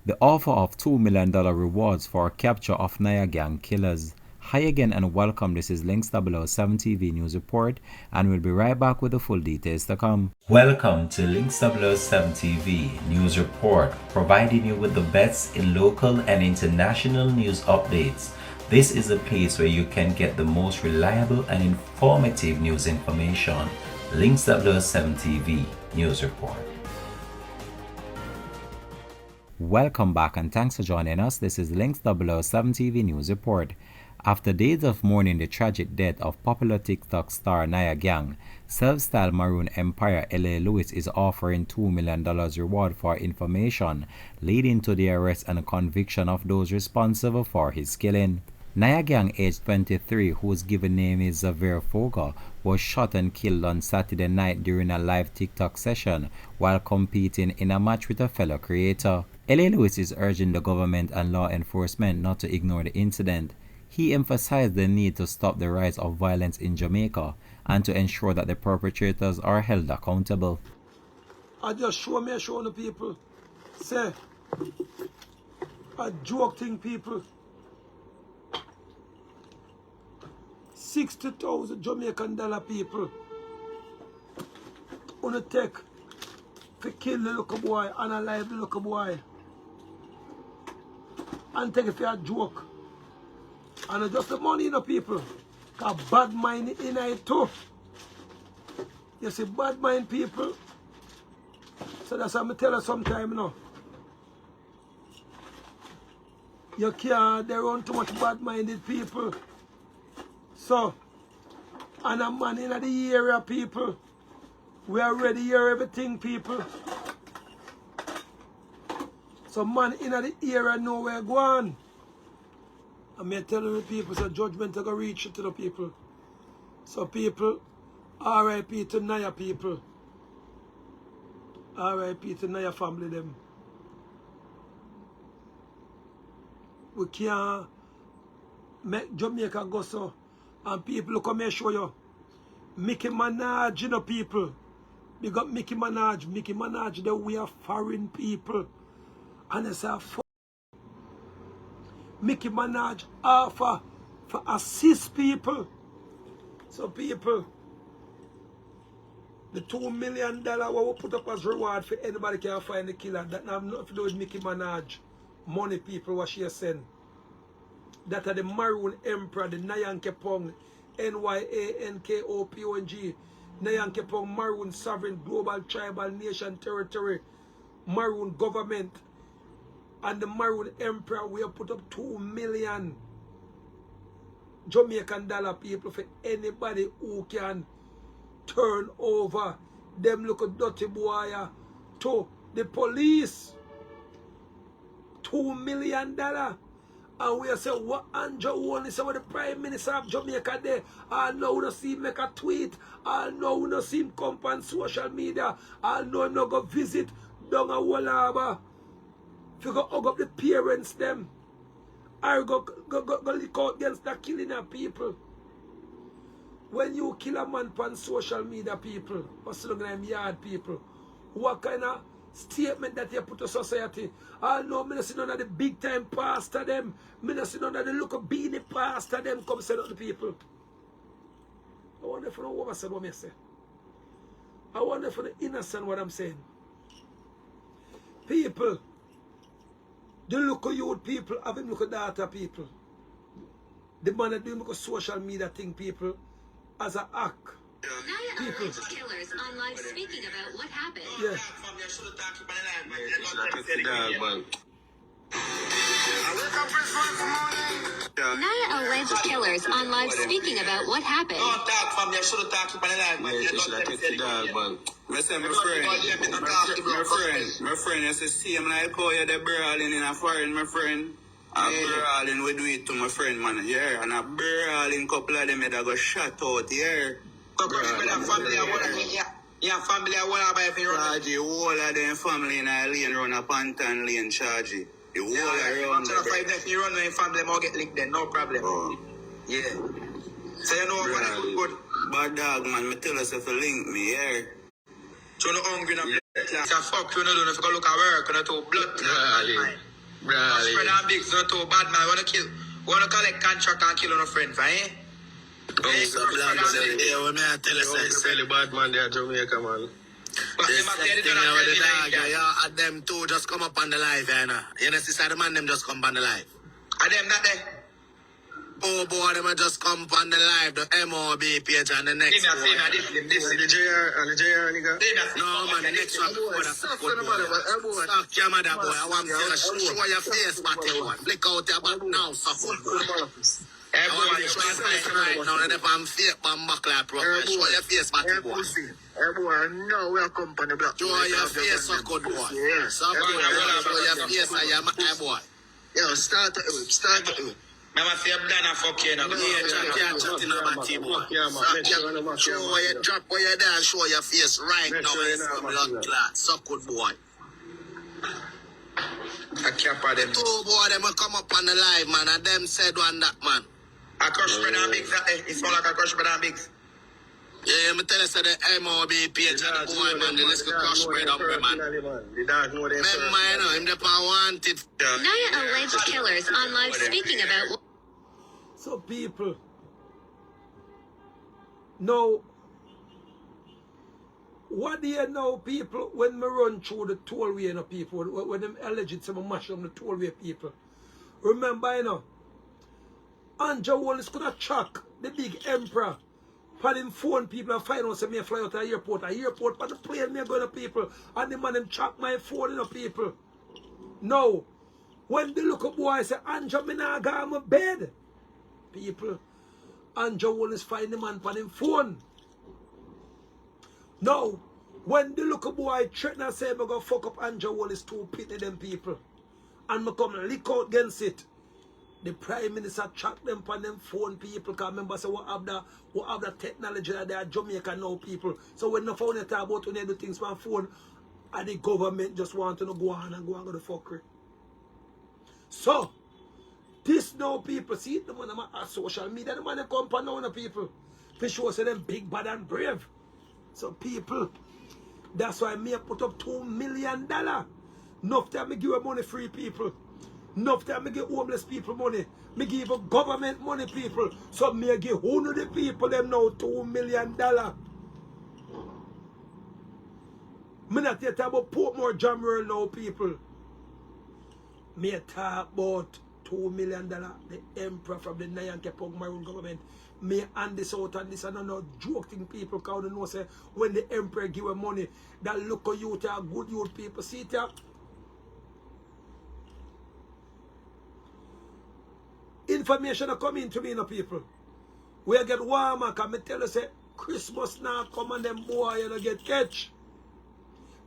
The offer of $2 million rewards for capture of Nia Gang killers. Hi again and welcome. This is Links 007 TV News Report, and we'll be right back with the full details to come. Welcome to Links 007 TV News Report, providing you with the best in local and international news updates. This is a place where you can get the most reliable and informative news information. Links 007 TV News Report. Welcome back and thanks for joining us. This is Links 007 TV News Report. After days of mourning the tragic death of popular TikTok star Nia Gang, self-styled Maroon Empire LA Lewis is offering $2 million reward for information leading to the arrest and conviction of those responsible for his killing. Nia Gang, aged 23, whose given name is Xavier Foga, was shot and killed on Saturday night during a live TikTok session while competing in a match with a fellow creator. LA Lewis is urging the government and law enforcement not to ignore the incident. He emphasized the need to stop the rise of violence in Jamaica and to ensure that the perpetrators are held accountable. I just show the people, say, a joke thing people. 60,000 Jamaican dollar people on a take to kill the little boy and alive the little boy and take it for a joke. And just the money in the people, because bad mind in it too. You see, bad mind people. So that's what I tell you sometime now. You can't, they run too much bad minded people. So, and a man in the area, people, we already hear everything, people. So, man in the area know where going. And me telling the people, so judgment is going to reach to the people. So, people, R.I.P. to Niah people. R.I.P. to Niah family, them. We can't make Jamaica go so. And people come here show you. Mickey Manaj, you know, people. We got Mickey Manaj. Mickey Manaj, we are foreign people. And it's a Mickey Manaj offer for assist people. So people, the $2 million what we put up as reward for anybody can find the killer, that have nothing to do with Mickey Manaj. Money people what she send. That are the Maroon Emperor, the Niah Gang, N-Y-A-N-K-O-P-O-N-G, Niah Gang, Maroon Sovereign Global Tribal Nation Territory, Maroon Government, and the Maroon Emperor. We have put up $2 million Jamaican dollar people for anybody who can turn over them little dirty boy to the police. $2 million. And we say, what Andrew only say, what the Prime Minister of Jamaica there? I know we don't see him make a tweet. I know we don't see him come on social media. I know him not go visit down a Wallaba. If you go hug up the parents them. Or go look out against the killing of people. When you kill a man on social media, people, what's the name yard people? What kind of statement that you put to society? I know me not see none of the big time pastor them. Me not see none of the local beanie pastor them come say to the people. I wonder if you know what I said what I say. I wonder if you the innocent what I'm saying. People, the local youth people, having local data people. The man that doing social media thing people as an act. Niah alleged killers on live speaking about what happened. Yeah. Niah alleged killers on live speaking about what happened. My friend, you see him like how you're the brawling in a foreign, my friend. A brawling we do it to my friend, man, yeah. And a brawling couple of them that go shot out, yeah. Yeah, family, I want to buy for you. Chargy, all of them family in a lane run a Pantan lane, Chargy. The whole around. So if you run with family, I'll get licked then, no problem. Oh. Yeah. So you know what I good. Bad dog, man, me tell us if you link me, yeah. So no hungry, no blood. So fuck you, no do if you go look at work, no too blood. Spread and big, so too bad man. Wanna collect contract and kill on a friend, fine? Yeah, when I tell you, say the bad man there, Jamaica, man. This thing over the dog, yeah, and them two just come up on the live, you know. You know, sister, the man, them just come on the live. And them not there. Oh, boy, them just come on the live, the MOB page and the next one. This The JR, nigga. No, man, the next one before that. Stop your mother, boy. I want you to show your face, Matty, boy. Flick out your back now, suck up, boy. I want you to show your face right now, and if I'm fake, I'm back like profile. Show your face, Matty, boy. Hey boy, no, we are company black. Show your face, suck good, boy. Suck good, show your face, and your mother, boy. Yo, start the whip, start the whip. Mama say I'm done and fuck you now. Can't chat in about team, boy. Show where you drop where you there and show your face right now. It's some blood clot. Suck good, boy. I can't pardon them. Two boy, them will come up on the live, man, and them said one that, man. I crush bread and bigs. It sound like I crush bread and bigs. Yeah, me tell you, say the MOB page and the boy, man, the little crush bread up, man. Remember, you know, him the wanted. Niah alleged killers on live speaking about. So people, now, what do you know, people, when me run through the tollway, you know, people, when them alleged to mash up the tollway, people, remember, you know, Andrew Wallace could have tracked the big emperor, for him phone people and find out, say me fly out to the airport, but the plane me going to people, and the man them track my phone, you know, people. Now, when the look up boy say, Andrew, me nah go on my bed, people, Andrew Wallace find the man on him phone. Now, when the look up boy threaten and say, I'm going to fuck up Andrew Wallace too pity them people, and me come lick out against it, the Prime Minister track them on them phone, people, because remember, so what have the technology that they are Jamaica now, people. So when the phone you talk about when they do things on phone, and the government just want to go on and go the fuckery. So, this now, people, see, the man on social media, the man they come on now, people, for sure, say them big, bad, and brave. So, people, that's why me put up $2 million. Enough time me give a money free people. Enough time me give homeless people money. Me give a government money, people. So, me give one of the people them now $2 million. Me not yet talk about Portmore Jamworld now, people. Me talk about $2 million. The emperor from the Niah Gang Maroon government. Me hand this out and this and no joke thing, people, because you know say when the emperor give them money, that look at youth are good youth people. See it here? Information are coming to me, you know, people. We get warmer, because me tell you say Christmas now come and them boy you know get catch.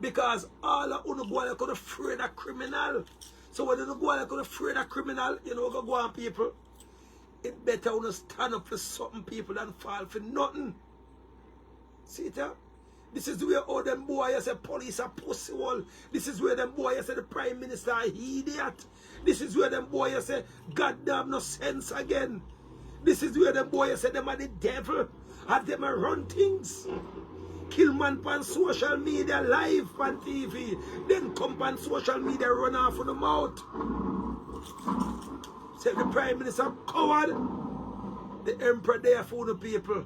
Because all of you boy could afraid of criminal. So when you boy could afraid of criminal, you know go on people. It better when you stand up for something, people, than fall for nothing. See it here? This is where all them boys say police are pussy wall. This is where them boys say the Prime Minister are idiot. This is where them boys say goddamn no sense again. This is where them boys say them are the devil. And them are run things. Kill man on social media, live on TV. Then come on social media, run off of the mouth. Say the Prime Minister coward. The Emperor there for the people.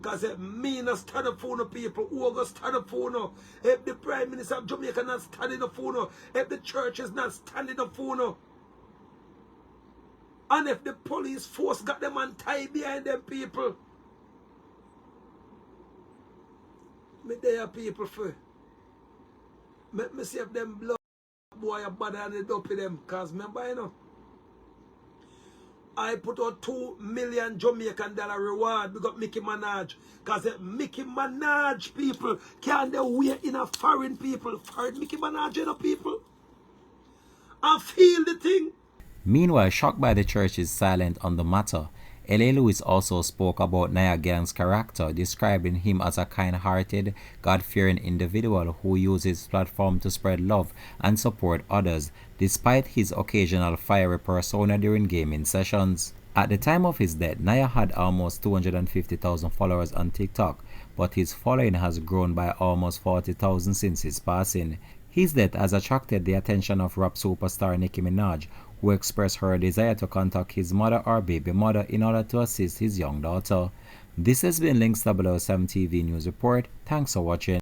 Because if me not stand up for the people, who are going to stand up for no? If the Prime Minister of Jamaica not standing up for no? If the church is not standing up for no? And if the police force got them and tied behind them people? Me there people for. Let me see if them blood boy are bad and they dopey them. Because remember, you know, I put out $2 million Jamaican reward. We got Mickey Manaj. Because Mickey Manaj people can't they wait in a foreign people. Foreign Mickey Manaj in a people. And feel the thing. Meanwhile, shocked by the church's silence on the matter, L.A. Lewis also spoke about Nia Gang's character, describing him as a kind-hearted, God-fearing individual who uses his platform to spread love and support others, despite his occasional fiery persona during gaming sessions. At the time of his death, Niah had almost 250,000 followers on TikTok, but his following has grown by almost 40,000 since his passing. His death has attracted the attention of rap superstar Nicki Minaj, who expressed her desire to contact his mother or baby mother in order to assist his young daughter. This has been Links 007 TV News Report. Thanks for watching.